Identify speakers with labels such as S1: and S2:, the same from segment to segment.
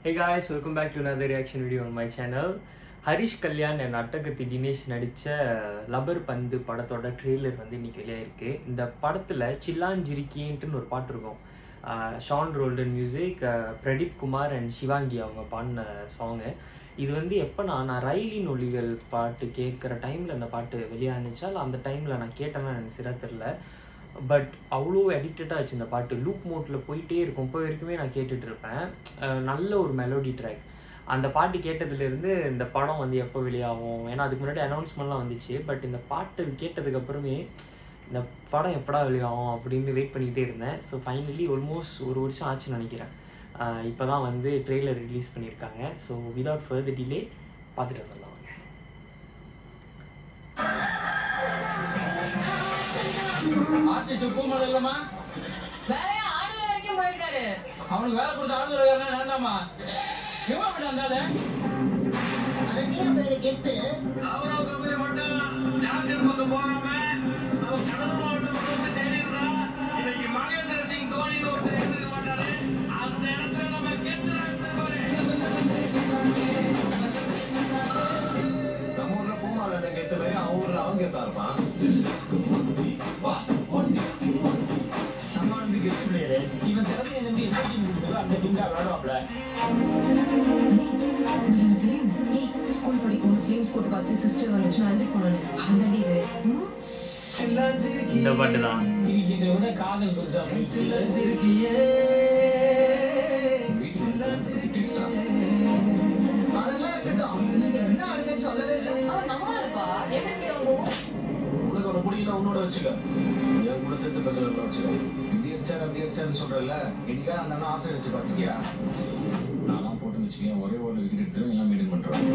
S1: Hey guys, welcome back to another reaction video on my channel. Harish Kalyan and அட்டகத்தி தினேஷ் நடித்த லபர் பந்து படத்தோட trailer வந்து இன்னைக்கு வெளியாயிருக்கு. இந்த படத்தில் சில்லாஞ்சிரிக்கின்ட்டுன்னு ஒரு பாட்டு இருக்கும். ஷான் ரோல்டன் மியூசிக், பிரதீப் குமார் அண்ட் சிவாங்கி அவங்க பாடின சாங்கு. இது வந்து எப்போனா நான் ரயிலின் ஒலிகள் பாட்டு கேட்குற டைமில் அந்த பாட்டு வெளியானுச்சா இல்லை அந்த டைமில் நான் கேட்டேன்னா எனக்கு சரியாக தெரில. பட் அவ்வளோ அடிக்டடாக ஆச்சு இந்த பாட்டு. லூப் மோட்டில் போயிட்டே இருக்கும். இப்போ வரைக்குமே நான் கேட்டுட்ருப்பேன். நல்ல ஒரு மெலோடி ட்ராக். அந்த பாட்டு கேட்டதுலேருந்து இந்த படம் வந்து எப்போ வெளியாகும், ஏன்னா அதுக்கு முன்னாடி அனௌன்ஸ்மெண்ட்லாம் வந்துச்சு. பட் இந்த பாட்டு கேட்டதுக்கப்புறமே இந்த படம் எப்படா வெளியாகும் அப்படின்னு வெயிட் பண்ணிக்கிட்டே இருந்தேன். ஸோ ஃபைனலி ஆல்மோஸ்ட் ஒரு வருஷம் ஆச்சுன்னு நினைக்கிறேன். இப்போ தான் வந்து ட்ரெய்லர் ரிலீஸ் பண்ணியிருக்காங்க. ஸோ விதவுட் ஃபர்தர் டிலே பார்த்துட்டு வந்துடலாம்.
S2: ஆர்டிஸ்ட் பூமால இல்லமா
S3: வேலையா ஆடுல வரைக்கும் போயிருக்காரு.
S2: அவனுக்கு வேலை கொடுத்த ஆடுறதுக்காரனா வேண்டாமா? எவ்வளவு பண்ண வந்தாலே
S4: அது நீ பேரு கெத்து
S2: அவரோ கம்பெனி மட்டும் டாக்டர் பக்கம் போகாம அவன் கடலூர் மாவட்டம் பக்கம் தேடிடுறா. இன்னைக்கு மகேந்திர சிங் தோனின்னு ஒரு இருக்க மாட்டாரு. அந்த இடத்துல நம்ம கெத்துறாங்க பாரு.
S5: நம்ம ஊர்ல பூமால கெத்து போய் அவன் ஊர்ல அவங்க கெத்தா இருப்பான்.
S2: இவன் திறமையை நம்பி எந்த டீம் கொடுக்குதோ அந்த டீம் தான் விளையாடுவாப்ல.
S3: எனக்கு தெரியும். ஏய், ஸ்கூல் படிக்கும்போது ஃபிலிம்ஸ் போட்டு பார்த்து சிஸ்டர் வந்துச்சு நான் அழுது போனேன். அந்த
S1: இந்த பாட்டு தான்.
S2: கிரிக்கெட்டை விட காதல் பெருசா போயிடுச்சு.
S4: அதெல்லாம் இருக்கட்டும். நீங்க என்ன ஆளுங்கன்னு சொல்லவே இல்லை.
S3: அவன் நல்லா இருப்பா. எப்படி அவங்க
S5: உனக்கு ஒரு முடியல உன்னோட வச்சுக்க, என் கூட சேர்த்து பேசுறதுல வச்சுக்க. இப்படி அடிச்சாரு அப்படி அடிச்சாருன்னு சொல்றல, இன்னைக்கா அந்த அண்ணன் ஆசை வச்சு பார்த்துக்கியா? நான்லாம் போட்டு வச்சுக்கேன், ஒரே ஒரு விக்கெட் எடுத்து எல்லாம் மீடியம் பண்றேன்.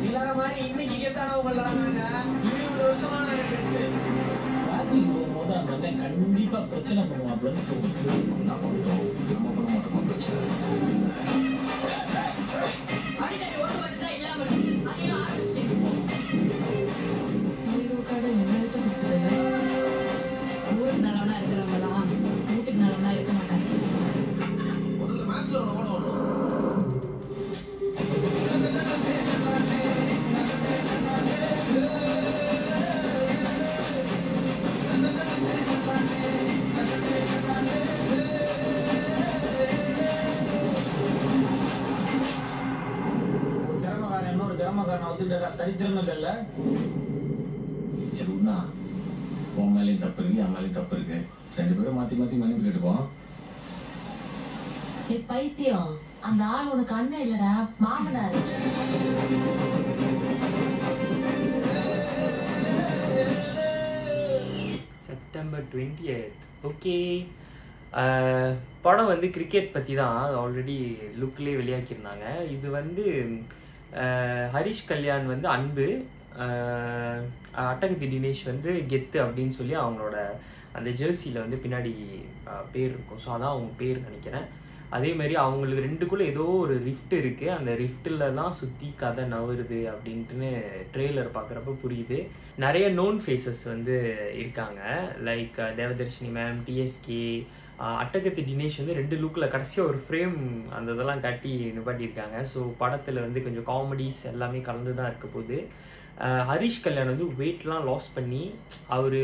S4: சிலர மாதிரி இன்னைக்கு கெத்தானவங்க விளையாடுறாங்க. 20 வருஷமா நாங்க கெத்து.
S2: பேட்டிங் போகும்போது அந்த அண்ணன் கண்டிப்பா பிரச்சனை பண்ணுவாப்லன்னு தோணுது.
S5: என்ன பண்ணுறோம், நம்ம பண்ண மாட்டோமா பிரச்சனை?
S3: அடிக்கடி ஓட்டு மட்டும் தான் இல்லாம இருந்துச்சு. அதையும் ஆரம்பிச்சிட்டேன். ஊருக்கு நல்லவனா இருக்கிறவங்களாம் வீட்டுக்கு நல்லவனா இருக்க மாட்டாங்க.
S5: முதல்ல மேட்ச்ல ஓட வரணும்.
S2: திறமைக்காரன் இன்னொரு திறமைக்காரன் வந்துட்டா சரித்திரம் இல்லைல்ல.
S5: சரி உண்ணா, உன் மேலேயும் தப்பு இருக்கு, என் மேலேயும் தப்பு இருக்கு. ரெண்டு பேரும் மாத்தி மாத்தி மன்னிப்பு கேட்டுப்போம்.
S4: ஏய் பைத்தியம், அந்த ஆள் உனக்கு அண்ணன் இல்லடா, மாமனார்.
S1: September 20th. ஓகே, படம் வந்து கிரிக்கெட் பற்றி தான். ஆல்ரெடி லுக்லேயே வெளியாக்கியிருந்தாங்க. இது வந்து ஹரிஷ் கல்யாண் வந்து அன்பு, அட்டகத்தி தினேஷ் வந்து கெத்து அப்படின்னு சொல்லி அவங்களோட அந்த ஜெர்சியில் வந்து பின்னாடி பேர் இருக்கும். ஸோ அதான் அவங்க பேர் நினைக்கிறேன். அதே மாதிரி அவங்களுக்கு ரெண்டுக்குள்ளே ஏதோ ஒரு ரிஃப்ட் இருக்குது. அந்த ரிஃப்டில் தான் சுற்றி கதை நவருது அப்படின்ட்டுன்னு ட்ரெய்லர் பார்க்குறப்ப புரியுது. நிறைய நோன் ஃபேஸஸ் வந்து இருக்காங்க. லைக் தேவதர்ஷினி மேம், டிஎஸ்கே, அட்டகத்தி தினேஷ் வந்து 2 லுக்கில் கடைசியாக ஒரு ஃப்ரேம் அந்த இதெல்லாம் காட்டி நிப்பாட்டியிருக்காங்க. ஸோ படத்தில் வந்து கொஞ்சம் காமெடிஸ் எல்லாமே கலந்து தான் இருக்க போகுது. ஹரிஷ் கல்யாண் வந்து வெயிட்லாம் லாஸ் பண்ணி அவர்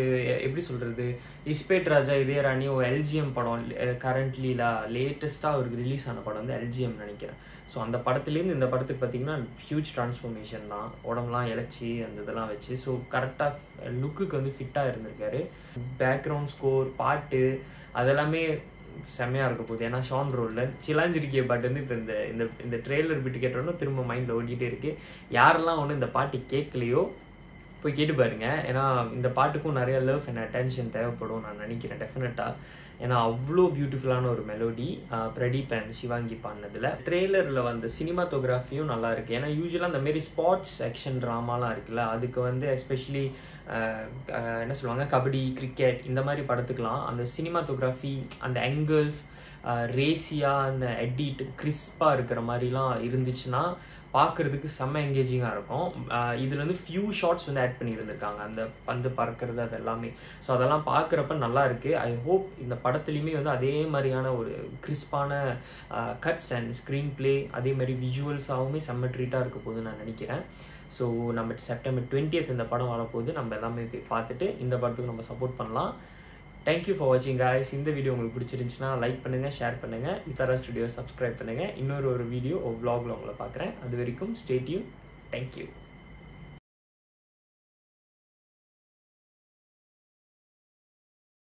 S1: எப்படி சொல்கிறது, இஸ்பேட் ராஜா இதயராணி ஒரு எல்ஜிஎம் படம் கரண்ட்லி லேட்டஸ்ட்டாக அவருக்கு ரிலீஸ் ஆன படம் வந்து எல்ஜிஎம் நினைக்கிறேன். ஸோ அந்த படத்துலேருந்து இந்த படத்துக்கு பார்த்திங்கன்னா ஹியூஜ் ட்ரான்ஸ்ஃபர்மேஷன் தான். உடம்புலாம் இழைச்சி அந்த இதெல்லாம் வச்சு ஸோ கரெக்டாக லுக்குக்கு வந்து ஃபிட்டாக இருந்திருக்காரு. பேக்ரவுண்ட் ஸ்கோர், பாட்டு அதெல்லாமே செம்மையாக இருக்க போகுது. ஏன்னா ஷான் ரோல்டன் சிலாஞ்சிருக்கிய பாட்டு வந்து இப்போ இந்த ட்ரெய்லர் பிட்டு கேட்டோன்னா திரும்ப மைண்டில் ஓடிக்கிட்டே இருக்குது. யாரெல்லாம் ஒன்று இந்த பாட்டு கேட்கலையோ போய் கேட்டு பாருங்க. ஏன்னா இந்த பாட்டுக்கும் நிறைய லவ் அண்ட் அட்டென்ஷன் தேவைப்படும் நான் நினைக்கிறேன் டெஃபினட்டாக. ஏன்னா அவ்வளோ பியூட்டிஃபுல்லான ஒரு மெலோடி பிரதீப் அண்ட் சிவாங்கி பாடினதில். ட்ரெய்லரில் வந்த சினிமாட்டோகிராஃபியும் நல்லா இருக்குது. ஏன்னா யூஸ்வலாக அந்த மாரி ஸ்பார்ட்ஸ் ஆக்ஷன் ட்ராமாலாம் இருக்குல்ல, அதுக்கு வந்து எஸ்பெஷலி என்ன சொல்லுவாங்க, கபடி, கிரிக்கெட் இந்த மாதிரி படத்துக்கெலாம் அந்த சினிமாட்டோகிராஃபி, அந்த ஆங்கிள்ஸ் ரேசியாக, அந்த எடிட் கிறிஸ்பாக இருக்கிற மாதிரிலாம் இருந்துச்சுன்னா பார்க்குறதுக்கு செம்ம எங்கேஜிங்காக இருக்கும். இதில் வந்து ஃபியூ ஷார்ட்ஸ் வந்து ஆட் பண்ணியிருந்திருக்காங்க, அந்த பந்து பறக்கிறது அது எல்லாமே. ஸோ அதெல்லாம் பார்க்குறப்ப நல்லா இருக்குது. ஐ ஹோப் இந்த படத்துலையுமே வந்து அதே மாதிரியான ஒரு கிறிஸ்பான கட்ஸ் அண்ட் ஸ்க்ரீன் பிளே அதே மாதிரி விஷுவல்ஸாகவுமே செம்ம ட்ரீட்டாக இருக்க போகுதுன்னு நான் நினைக்கிறேன். ஸோ நம்ம September 20th இந்த படம் வரப்போகுது. நம்ம எல்லாமே போய் பார்த்துட்டு இந்த படத்துக்கு நம்ம சப்போர்ட் பண்ணலாம். தேங்க்யூ ஃபார் வாட்சிங் guys. இந்த வீடியோ உங்களுக்கு பிடிச்சிருந்துச்சுன்னா லைக் பண்ணுங்கள், ஷேர் பண்ணுங்கள், வித்தாரா ஸ்டுடியோ சப்ஸ்கிரைப் பண்ணுங்கள். இன்னொரு வீடியோ vlogல உங்களை பார்க்குறேன். அது வரைக்கும் ஸ்டே டியூன். தேங்க்யூ.